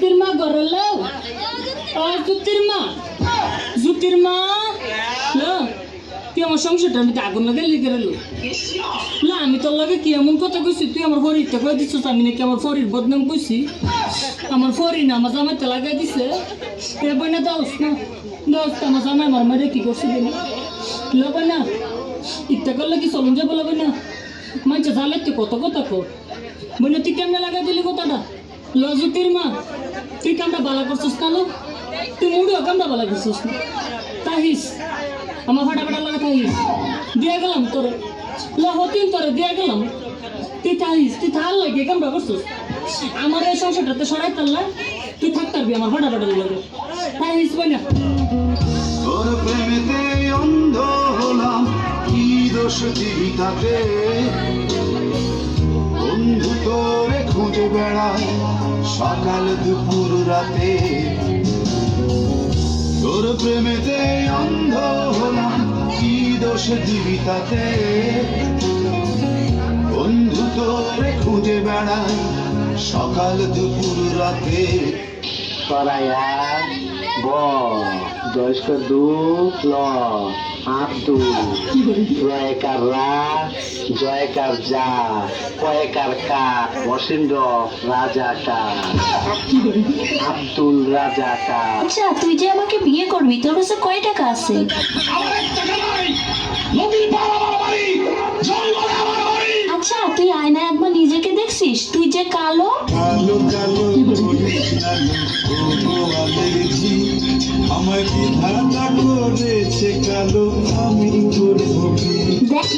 জুতির মা গরলো জুতির মা লো তুই আমার সংসারটা আমি আগুন লাগে লিখে রেলো না আমি তোর লাগে কি এমন কথা কইছি তুই আমার ফরিরটা কয়ে দিচ্ছিস আমি নাকি আমার ফরির বদনাম কইছি আমার ফরি না আমার জামাইতে লাগাই দিছে এ বইনা দাওস না দোস্ত আমার জামাই আমার মারে কি করছি দিন লবে না ইত্যা করলে কি চলুন যাবো লবে না মানছে জালে তুই কত কথা কো বইনা তুই কেমনে লাগাই দিলি কথাটা লজুতির মা তুই কামটা বালা করছিস না লো তুই মুড়িও কামটা বালা করছিস না তাহিস আমার ফাটা লাগা তাহিস দিয়ে গেলাম তোরে হতিন তোরে দিয়ে গেলাম তুই তাহিস তুই থাল লাগে কামটা করছিস আমার এই সংসারটাতে সরাই তাল্লা তুই থাকতে পারবি আমার ফাটা লাগে তাহিস বই না তোর প্রেমেতে অন্ধ হলাম কি দোষ জীবিতাতে বন্ধু তোরে খুঁজে বেড়ায় সকাল দুপুর রাতে তোর প্রেমেতে অন্ধ হলাম কি দোষ জীবিতাতে বন্ধু তোরে খুঁজে বেড়ায় সকাল দুপুর রাতে সরাইয়া ব জয়স্ক দু ল আব্দুল জয়কার রা জয়কার যা কয়কার কা বসেন্দ্র রাজা কা আব্দুল রাজা কা। আচ্ছা তুই যে আমাকে বিয়ে করবি তোর কাছে কয় টাকা আছে? আচ্ছা তুই আয়না একবার নিজেকে দেখছিস তুই যে কালো কালো কালো আমার কি ধাঁধা করেছে কালো আমি করবো কি দেখ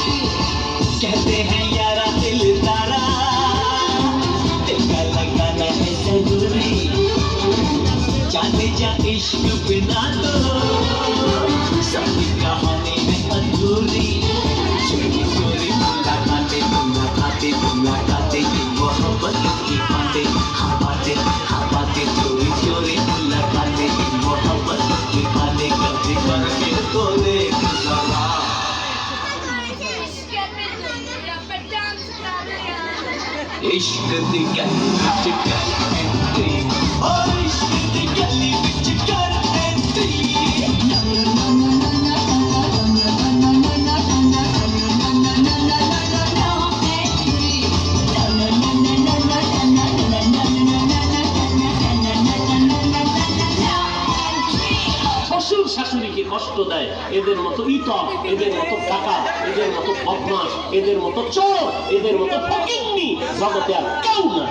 कहते हैं यारा दिल तारा दिल का लगाना है जरूरी जाने जा इश्क बिना तो सबकी कहानी है अधूरी चोरी चोरी मुलाकातें ये मोहब्बत की बातें हाँ बातें चोरी चोरी मुलाकातें ये मोहब्बत की बातें कभी करके तो देख जरा इश्क दी गली विच कर एंट्री ओ इश्क दी गली विच कर एंट्री শ্বশুর শাশুড়িকে কষ্ট দেয় এদের মতো ইতর এদের মতো টাকা এদের মতো বদমাশ এদের মতো চোর এদের মতো ফকিন্নি জগতে আর কেউ না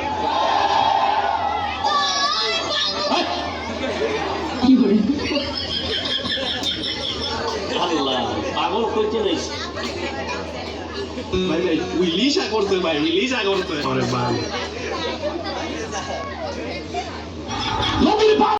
আল্লাহ পাগল কইতে নাই ভাই উইলিশা করতে ভাই উইলিশা করতে